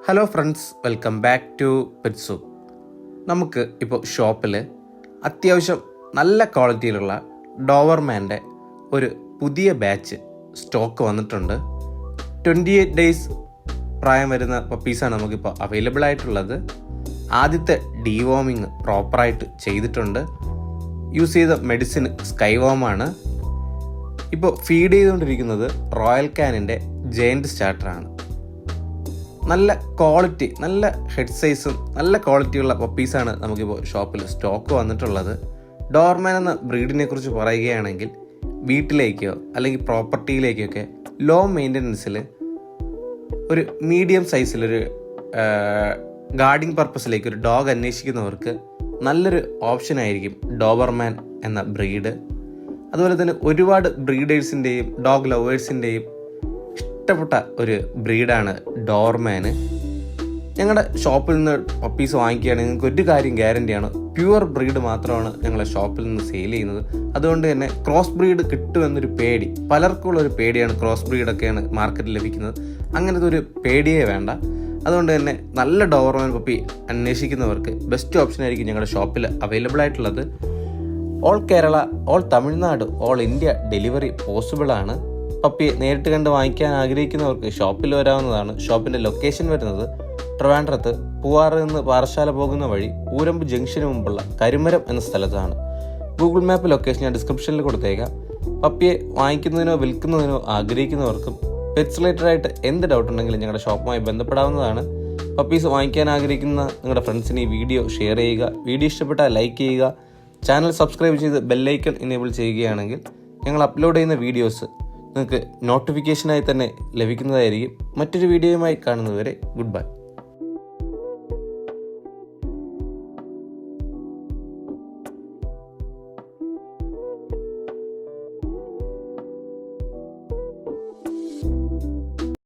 Hello friends, welcome back to pets. നമുക്ക് ഇപ്പോൾ ഷോപ്പിൽ അത്യാവശ്യം നല്ല ക്വാളിറ്റിയിലുള്ള ഡോവർമാൻ്റെ ഒരു പുതിയ ബാച്ച് സ്റ്റോക്ക് വന്നിട്ടുണ്ട്. 28 ഡേയ്സ് പ്രായം വരുന്ന പപ്പീസാണ് നമുക്കിപ്പോൾ അവൈലബിൾ ആയിട്ടുള്ളത്. ആദ്യത്തെ ഡീവോമിങ് പ്രോപ്പറായിട്ട് ചെയ്തിട്ടുണ്ട്. യൂസ് ചെയ്ത മെഡിസിൻ സ്കൈവോമാണ്. ഇപ്പോൾ ഫീഡ് ചെയ്തുകൊണ്ടിരിക്കുന്നത് റോയൽ കാനിൻ്റെ ജയൻറ്റ് സ്റ്റാർട്ടറാണ്. നല്ല ക്വാളിറ്റി, നല്ല ഹെഡ് സൈസും നല്ല ക്വാളിറ്റിയുള്ള പപ്പീസാണ് നമുക്കിപ്പോൾ ഷോപ്പിൽ സ്റ്റോക്ക് വന്നിട്ടുള്ളത്. ഡോർമാൻ എന്ന ബ്രീഡിനെ കുറിച്ച് പറയുകയാണെങ്കിൽ വീട്ടിലേക്കോ അല്ലെങ്കിൽ പ്രോപ്പർട്ടിയിലേക്കൊക്കെ ലോ മെയിൻ്റനൻസിൽ ഒരു മീഡിയം സൈസിലൊരു ഗാർഡിങ് പർപ്പസിലേക്ക് ഒരു ഡോഗ് അന്വേഷിക്കുന്നവർക്ക് നല്ലൊരു ഓപ്ഷനായിരിക്കും ഡോബർമാൻ എന്ന ബ്രീഡ്. അതുപോലെ തന്നെ ഒരുപാട് ബ്രീഡേഴ്സിൻ്റെയും ഡോഗ് ലവേഴ്സിൻ്റെയും ഇഷ്ടപ്പെട്ട ഒരു ബ്രീഡാണ് ഡോർമാന്. ഞങ്ങളുടെ ഷോപ്പിൽ നിന്ന് പപ്പീസ് വാങ്ങിക്കുകയാണെങ്കിൽ നിങ്ങൾക്ക് ഒരു കാര്യം ഗ്യാരണ്ടിയാണ്, പ്യുവർ ബ്രീഡ് മാത്രമാണ് ഞങ്ങളുടെ ഷോപ്പിൽ നിന്ന് സെയിൽ ചെയ്യുന്നത്. അതുകൊണ്ട് തന്നെ ക്രോസ് ബ്രീഡ് കിട്ടുമെന്നൊരു പേടി, പലർക്കുള്ളൊരു പേടിയാണ്. ക്രോസ് ബ്രീഡൊക്കെയാണ് മാർക്കറ്റിൽ ലഭിക്കുന്നത്. അങ്ങനത്തെ ഒരു പേടിയേ വേണ്ട. അതുകൊണ്ട് തന്നെ നല്ല ഡോബർമാൻ പപ്പി അന്വേഷിക്കുന്നവർക്ക് ബെസ്റ്റ് ഓപ്ഷനായിരിക്കും ഞങ്ങളുടെ ഷോപ്പിൽ അവൈലബിൾ ആയിട്ടുള്ളത്. All Kerala, all Tamil Nadu, all India delivery പോസിബിളാണ്. പപ്പിയെ നേരിട്ട് കണ്ട് വാങ്ങിക്കാൻ ആഗ്രഹിക്കുന്നവർക്ക് ഷോപ്പിൽ വരാവുന്നതാണ്. ഷോപ്പിൻ്റെ ലൊക്കേഷൻ വരുന്നത് ട്രിവാൻഡ്രത്ത് പൂവാറിൽ നിന്ന് പാറശാല പോകുന്ന വഴി ഊരമ്പ് ജംഗ്ഷന് മുമ്പുള്ള കരുമരം എന്ന സ്ഥലത്താണ്. ഗൂഗിൾ മാപ്പ് ലൊക്കേഷൻ ഞാൻ ഡിസ്ക്രിപ്ഷനിൽ കൊടുത്തേക്കാം. പപ്പിയെ വാങ്ങിക്കുന്നതിനോ വിൽക്കുന്നതിനോ ആഗ്രഹിക്കുന്നവർക്കും പെറ്റ്സ് റിലേറ്റഡ് ആയിട്ട് എന്ത് ഡൗട്ട് ഉണ്ടെങ്കിലും ഞങ്ങളുടെ ഷോപ്പുമായി ബന്ധപ്പെടാവുന്നതാണ്. പപ്പീസ് വാങ്ങിക്കാൻ ആഗ്രഹിക്കുന്ന നിങ്ങളുടെ ഫ്രണ്ട്സിന് ഈ വീഡിയോ ഷെയർ ചെയ്യുക. വീഡിയോ ഇഷ്ടപ്പെട്ടാൽ ലൈക്ക് ചെയ്യുക. ചാനൽ സബ്സ്ക്രൈബ് ചെയ്ത് ബെല്ലൈക്കൺ എനേബിൾ ചെയ്യുകയാണെങ്കിൽ ഞങ്ങൾ അപ്ലോഡ് ചെയ്യുന്ന വീഡിയോസ് നിങ്ങൾക്ക് നോട്ടിഫിക്കേഷനായി തന്നെ ലഭിക്കുന്നതായിരിക്കും. മറ്റൊരു വീഡിയോയുമായി കാണുന്നതുവരെ ഗുഡ് ബൈ.